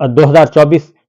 2024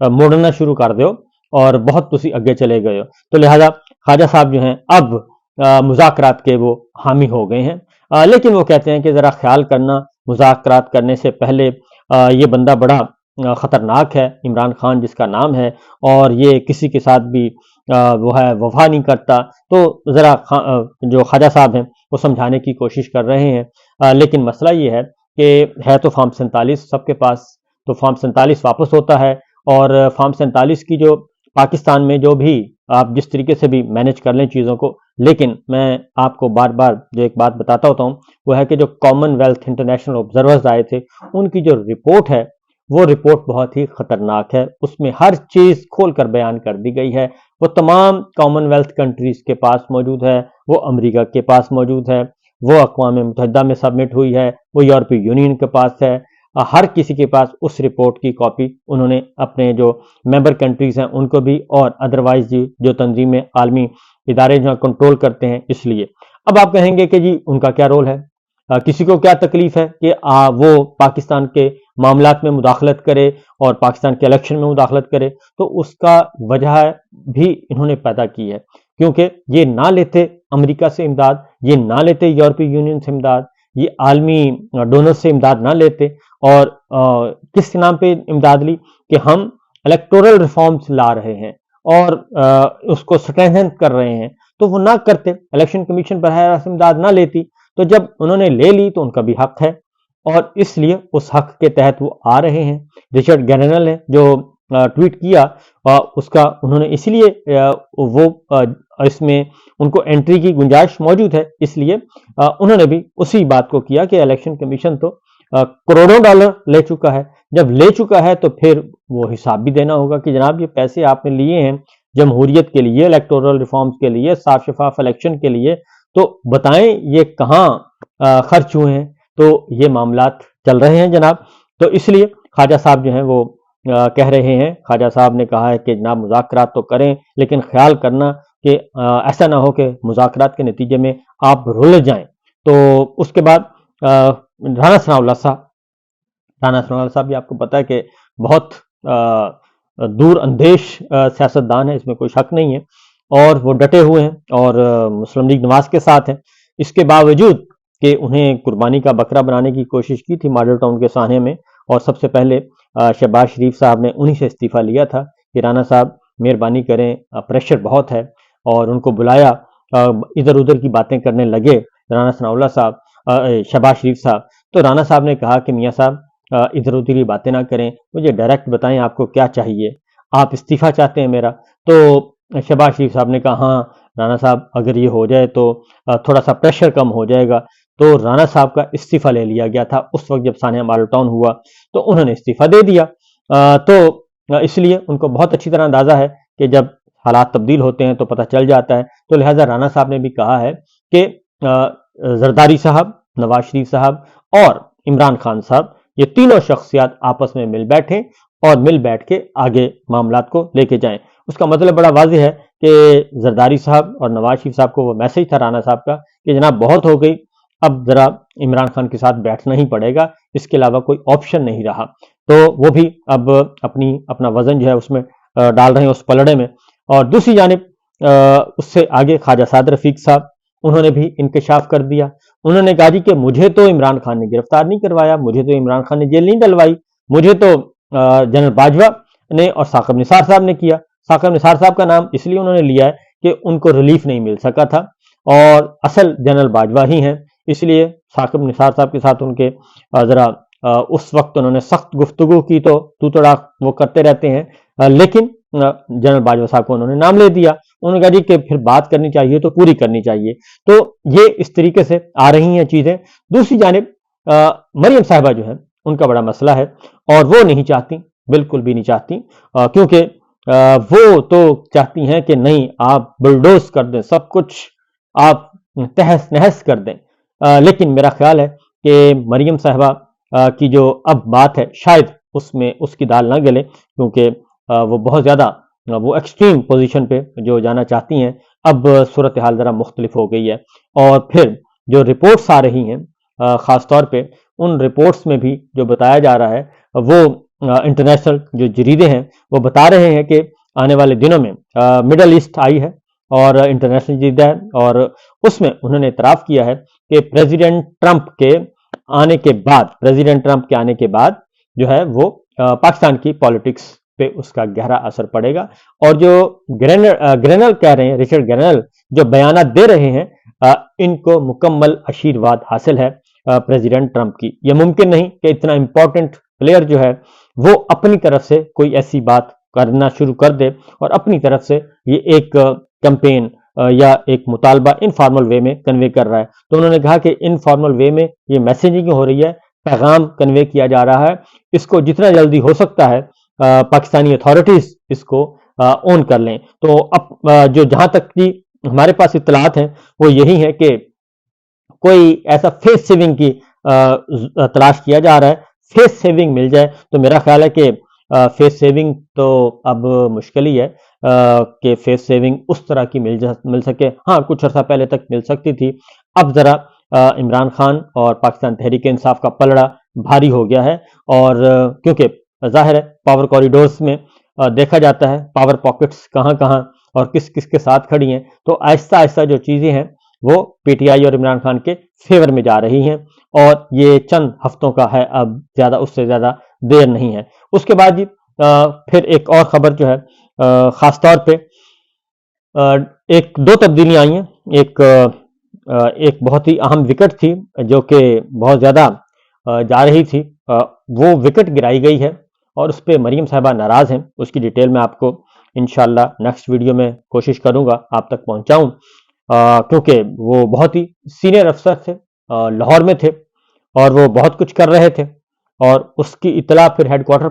موڑنا شروع کر دو اور بہت تسی اگے چلے گئے ہو. تو لہذا خواجہ صاحب جو ہیں اب مذاکرات کے وہ حامی ہو گئے ہیں. لیکن وہ کہتے ہیں کہ ذرا خیال کرنا، مذاکرات کرنے سے پہلے یہ بندہ بڑا خطرناک ہے، عمران خان جس کا نام ہے، اور یہ کسی کے ساتھ بھی وہ ہے وفا نہیں کرتا. تو ذرا جو خواجہ صاحب ہیں وہ سمجھانے کی کوشش کر رہے ہیں. لیکن مسئلہ یہ ہے کہ ہے تو فارم 47 سب کے پاس، تو فارم 47 واپس ہوتا ہے، اور فارم 47 کی جو پاکستان میں جو بھی آپ جس طریقے سے بھی مینج کر لیں چیزوں کو، لیکن میں آپ کو بار بار جو ایک بات بتاتا ہوتا ہوں وہ ہے کہ جو کامن ویلتھ انٹرنیشنل آبزرورز آئے تھے ان کی جو رپورٹ ہے وہ رپورٹ بہت ہی خطرناک ہے. اس میں ہر چیز کھول کر بیان کر دی گئی ہے. وہ تمام کامن ویلتھ کنٹریز کے پاس موجود ہے، وہ امریکہ کے پاس موجود ہے، وہ اقوام متحدہ میں سبمٹ ہوئی ہے، وہ یورپی یونین کے پاس ہے. ہر کسی کے پاس اس رپورٹ کی کاپی انہوں نے اپنے جو ممبر کنٹریز ہیں ان کو بھی، اور ادروائز جو تنظیمیں عالمی ادارے جو کنٹرول کرتے ہیں اس لیے. اب آپ کہیں گے کہ جی ان کا کیا رول ہے، کسی کو کیا تکلیف ہے کہ وہ پاکستان کے معاملات میں مداخلت کرے اور پاکستان کے الیکشن میں مداخلت کرے. تو اس کا وجہ بھی انہوں نے پیدا کی ہے، کیونکہ یہ نہ لیتے امریکہ سے امداد، یہ نہ لیتے یورپی یونین سے امداد، یہ عالمی ڈونر سے امداد نہ لیتے، اور کس نام پہ امداد لی کہ ہم الیکٹورل ریفارمز لا رہے ہیں اور اس کو سٹرینتھن کر رہے ہیں. تو وہ نہ کرتے، الیکشن کمیشن براہ راست امداد نہ لیتی. تو جب انہوں نے لے لی تو ان کا بھی حق ہے، اور اس لیے اس حق کے تحت وہ آ رہے ہیں. رچرڈ گرینل نے جو ٹویٹ کیا اس کا انہوں نے اس لیے وہ اس میں ان کو انٹری کی گنجائش موجود ہے، اس لیے انہوں نے بھی اسی بات کو کیا کہ الیکشن کمیشن تو کروڑوں ڈالر لے چکا ہے. جب لے چکا ہے تو پھر وہ حساب بھی دینا ہوگا کہ جناب یہ پیسے آپ نے لیے ہیں جمہوریت کے لیے، الیکٹورل ریفارمز کے لیے، صاف شفاف الیکشن کے لیے، تو بتائیں یہ کہاں خرچ ہوئے ہیں. تو یہ معاملات چل رہے ہیں جناب. تو اس لیے خواجہ صاحب جو ہیں وہ کہہ رہے ہیں، خواجہ صاحب نے کہا ہے کہ جناب مذاکرات تو کریں لیکن خیال کرنا کہ ایسا نہ ہو کہ مذاکرات کے نتیجے میں آپ رل جائیں. تو اس کے بعد رانا ثناء اللہ صاحب بھی آپ کو پتا ہے کہ بہت دور اندیش سیاستدان ہے، اس میں کوئی شک نہیں ہے، اور وہ ڈٹے ہوئے ہیں اور مسلم لیگ نواز کے ساتھ ہیں. اس کے باوجود کہ انہیں قربانی کا بکرا بنانے کی کوشش کی تھی ماڈل ٹاؤن کے سانحے میں، اور سب سے پہلے شہباز شریف صاحب نے انہی سے استعفیٰ لیا تھا کہ رانا صاحب مہربانی کریں، پریشر بہت ہے، اور ان کو بلایا، ادھر ادھر کی باتیں کرنے لگے رانا ثناء اللہ صاحب، شہباز شریف صاحب. تو رانا صاحب نے کہا کہ میاں صاحب ادھر ادھر کی باتیں نہ کریں، مجھے ڈائریکٹ بتائیں آپ کو کیا چاہیے، آپ استعفیٰ چاہتے ہیں میرا. تو شہباز شریف صاحب نے کہا ہاں رانا صاحب اگر یہ ہو جائے تو تھوڑا سا پریشر کم ہو جائے گا. تو رانا صاحب کا استعفیٰ لے لیا گیا تھا اس وقت جب سانحہ ماڈل ٹاؤن ہوا، تو انہوں نے استعفیٰ دے دیا. تو اس لیے ان کو بہت اچھی طرح اندازہ ہے کہ جب حالات تبدیل ہوتے ہیں تو پتہ چل جاتا ہے. تو لہٰذا رانا صاحب نے بھی کہا ہے کہ زرداری صاحب، نواز شریف صاحب اور عمران خان صاحب، یہ تینوں شخصیات آپس میں مل بیٹھیں اور مل بیٹھ کے آگے معاملات کو لے کے جائیں. اس کا مطلب بڑا واضح ہے کہ زرداری صاحب اور نواز شریف صاحب کو وہ میسج تھا رانا صاحب کا کہ جناب بہت ہو گئی، اب ذرا عمران خان کے ساتھ بیٹھنا ہی پڑے گا، اس کے علاوہ کوئی آپشن نہیں رہا. تو وہ بھی اب اپنا وزن جو ہے اس میں ڈال رہے ہیں اس پلڑے میں. اور دوسری جانب اس سے آگے خواجہ سعد رفیق صاحب، انہوں نے بھی انکشاف کر دیا. انہوں نے کہا جی کہ مجھے تو عمران خان نے گرفتار نہیں کروایا، مجھے تو عمران خان نے جیل نہیں ڈلوائی، مجھے تو جنرل باجوہ نے اور ثاقب نثار صاحب نے کیا. ثاقب نثار صاحب کا نام اس لیے انہوں نے لیا ہے کہ ان کو ریلیف نہیں مل سکا تھا، اور اصل جنرل باجوہ ہی ہیں، اس لیے ثاقب نثار صاحب کے ساتھ ان کے ذرا اس وقت انہوں نے سخت گفتگو کی، تو تڑاک وہ کرتے رہتے ہیں، لیکن جنرل باجوہ صاحب کو انہوں نے نام لے دیا. انہوں نے کہا جی کہ پھر بات کرنی چاہیے تو پوری کرنی چاہیے. تو یہ اس طریقے سے آ رہی ہیں چیزیں. دوسری جانب مریم صاحبہ جو ہیں ان کا بڑا مسئلہ ہے، اور وہ نہیں چاہتی، بالکل بھی نہیں چاہتی، کیونکہ وہ تو چاہتی ہیں کہ نہیں آپ بلڈوز کر دیں، سب کچھ آپ تہس نہس کر دیں. لیکن میرا خیال ہے کہ مریم صاحبہ کی جو اب بات ہے شاید اس میں اس کی دال نہ گلے، کیونکہ وہ بہت زیادہ وہ ایکسٹریم پوزیشن پہ جو جانا چاہتی ہیں. اب صورتحال ذرا مختلف ہو گئی ہے، اور پھر جو رپورٹس آ رہی ہیں خاص طور پہ ان رپورٹس میں بھی جو بتایا جا رہا ہے وہ انٹرنیشنل جو جریدے ہیں وہ بتا رہے ہیں کہ آنے والے دنوں میں مڈل ایسٹ آئی ہے اور انٹرنیشنل جریدہ ہے، اور اس میں انہوں نے اعتراف کیا ہے کہ پریزیڈنٹ ٹرمپ کے آنے کے بعد جو ہے وہ پاکستان کی پالیٹکس پہ اس کا گہرا اثر پڑے گا، اور جو گرینل کہہ رہے ہیں، رچرڈ گرینل جو بیانات دے رہے ہیں، ان کو مکمل آشیرواد حاصل ہے پریزیڈنٹ ٹرمپ کی۔ یہ ممکن نہیں کہ اتنا امپورٹنٹ پلیئر جو ہے وہ اپنی طرف سے کوئی ایسی بات کرنا شروع کر دے اور اپنی طرف سے یہ ایک کیمپین یا ایک مطالبہ انفارمل وے میں کنوے کر رہا ہے۔ تو انہوں نے کہا کہ انفارمل وے میں یہ میسیجنگ ہو رہی ہے، پیغام کنوے کیا جا رہا ہے، اس کو جتنا جلدی ہو سکتا ہے پاکستانی اتھارٹیز اس کو اون کر لیں۔ تو اب جو جہاں تک کی ہمارے پاس اطلاعات ہیں وہ یہی ہے کہ کوئی ایسا فیس سیونگ کی تلاش کیا جا رہا ہے، فیس سیونگ مل جائے تو میرا خیال ہے کہ فیس سیونگ تو اب مشکل ہی ہے کہ فیس سیونگ اس طرح کی مل سکے۔ ہاں کچھ عرصہ پہلے تک مل سکتی تھی، اب ذرا عمران خان اور پاکستان تحریک انصاف کا پلڑا بھاری ہو گیا ہے، اور کیونکہ ظاہر ہے پاور کوریڈورز میں دیکھا جاتا ہے پاور پاکٹس کہاں کہاں اور کس کس کے ساتھ کھڑی ہیں، تو آہستہ آہستہ جو چیزیں ہیں وہ پی ٹی آئی اور عمران خان کے فیور میں جا رہی ہیں، اور یہ چند ہفتوں کا ہے، اب اس سے زیادہ دیر نہیں ہے۔ اس کے بعد پھر ایک اور خبر جو ہے خاص طور پہ ایک دو تبدیلیاں آئی ہیں۔ ایک بہت ہی اہم وکٹ تھی جو کہ بہت زیادہ جا رہی تھی، وہ وکٹ گرائی گئی ہے اور اس پہ مریم صاحبہ ناراض ہیں۔ اس کی ڈیٹیل میں آپ کو انشاءاللہ نیکسٹ ویڈیو میں کوشش کروں گا آپ تک پہنچاؤں، کیونکہ وہ بہت ہی سینئر افسر تھے، لاہور میں تھے اور وہ بہت کچھ کر رہے تھے، اور اس کی اطلاع پھر ہیڈ کوارٹر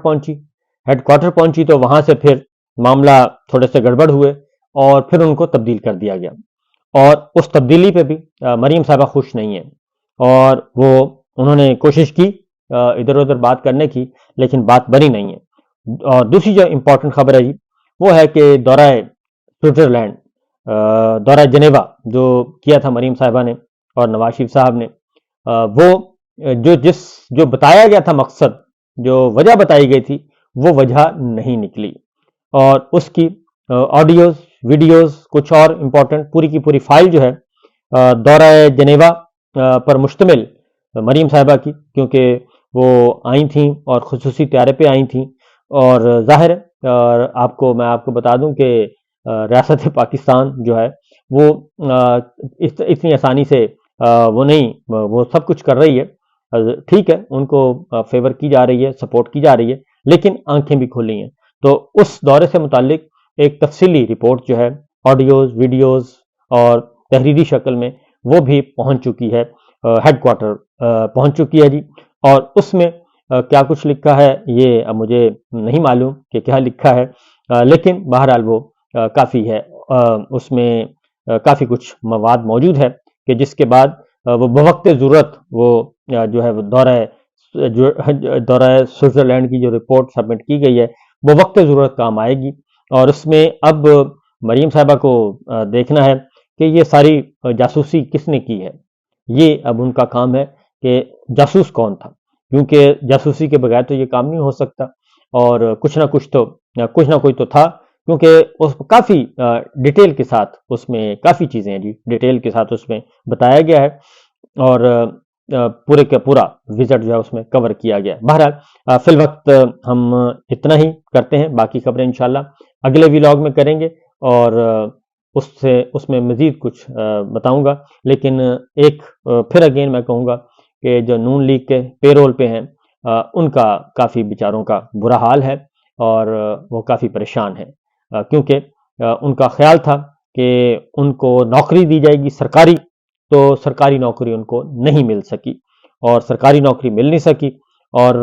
پہنچی تو وہاں سے پھر معاملہ تھوڑے سے گڑبڑ ہوئے اور پھر ان کو تبدیل کر دیا گیا، اور اس تبدیلی پہ بھی مریم صاحبہ خوش نہیں ہیں، اور انہوں نے کوشش کی ادھر ادھر بات کرنے کی لیکن بات بنی نہیں ہے۔ اور دوسری جو امپورٹنٹ خبر ہے جی وہ ہے کہ دورہ سوئٹزرلینڈ، دورہ جنیوا جو کیا تھا مریم صاحبہ نے اور نواز شریف صاحب نے، وہ جو بتایا گیا تھا مقصد، جو وجہ بتائی گئی تھی وہ وجہ نہیں نکلی، اور اس کی آڈیوز ویڈیوز کچھ اور امپورٹنٹ پوری کی پوری فائل جو ہے دورہ جنیوا پر مشتمل مریم صاحبہ کی، کیونکہ وہ آئی تھیں اور خصوصی طیارے پہ آئی تھیں، اور ظاہر میں آپ کو بتا دوں کہ ریاست پاکستان جو ہے وہ اتنی آسانی سے وہ سب کچھ کر رہی ہے، ٹھیک ہے ان کو فیور کی جا رہی ہے، سپورٹ کی جا رہی ہے، لیکن آنکھیں بھی کھلی ہیں۔ تو اس دورے سے متعلق ایک تفصیلی رپورٹ جو ہے آڈیوز ویڈیوز اور تحریری شکل میں وہ بھی پہنچ چکی ہے، ہیڈ کوارٹر پہنچ چکی ہے جی، اور اس میں کیا کچھ لکھا ہے یہ اب مجھے نہیں معلوم کہ کیا لکھا ہے، لیکن بہرحال وہ کافی ہے، اس میں کافی کچھ مواد موجود ہے کہ جس کے بعد وہ بوقت ضرورت وہ جو ہے دورہ سوئٹزرلینڈ کی جو رپورٹ سبمٹ کی گئی ہے وہ وقت ضرورت کام آئے گی، اور اس میں اب مریم صاحبہ کو دیکھنا ہے کہ یہ ساری جاسوسی کس نے کی ہے۔ یہ اب ان کا کام ہے کہ جاسوس کون تھا، کیونکہ جاسوسی کے بغیر تو یہ کام نہیں ہو سکتا، اور کچھ نہ کوئی تو تھا، کیونکہ کافی ڈیٹیل کے ساتھ اس میں کافی چیزیں ہیں جی، ڈیٹیل کے ساتھ اس میں بتایا گیا ہے، اور پورے کا پورا وزٹ جو ہے اس میں کور کیا گیا ہے۔ بہرحال فی الوقت ہم اتنا ہی کرتے ہیں، باقی خبریں انشاءاللہ اگلے ویلاگ میں کریں گے، اور اس میں مزید کچھ بتاؤں گا، لیکن پھر اگین میں کہوں گا کہ جو نون لیگ کے پے رول پہ ہیں ان کا کافی بیچاروں کا برا حال ہے، اور وہ کافی پریشان ہیں، کیونکہ ان کا خیال تھا کہ ان کو نوکری دی جائے گی سرکاری، تو سرکاری نوکری ان کو نہیں مل سکی، اور سرکاری نوکری مل نہیں سکی، اور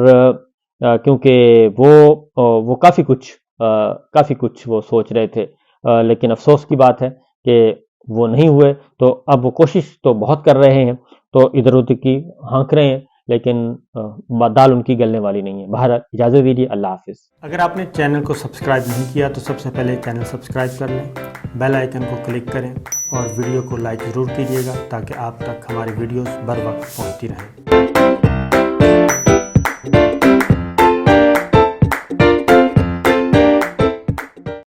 کیونکہ وہ کافی کچھ وہ سوچ رہے تھے، لیکن افسوس کی بات ہے کہ وہ نہیں ہوئے، تو اب وہ کوشش تو بہت کر رہے ہیں، تو ادھر ادھر کی ہانک رہے ہیں، لیکن دال ان کی گلنے والی نہیں ہے۔ بہرحال اجازت دیجیے، اللہ حافظ۔ اگر آپ نے چینل کو سبسکرائب نہیں کیا تو سب سے پہلے چینل سبسکرائب کر لیں، بیل آئیکن کو کلک کریں اور ویڈیو کو لائک ضرور کیجیے گا تاکہ آپ تک ہماری ویڈیوز بر وقت پہنچتی رہیں۔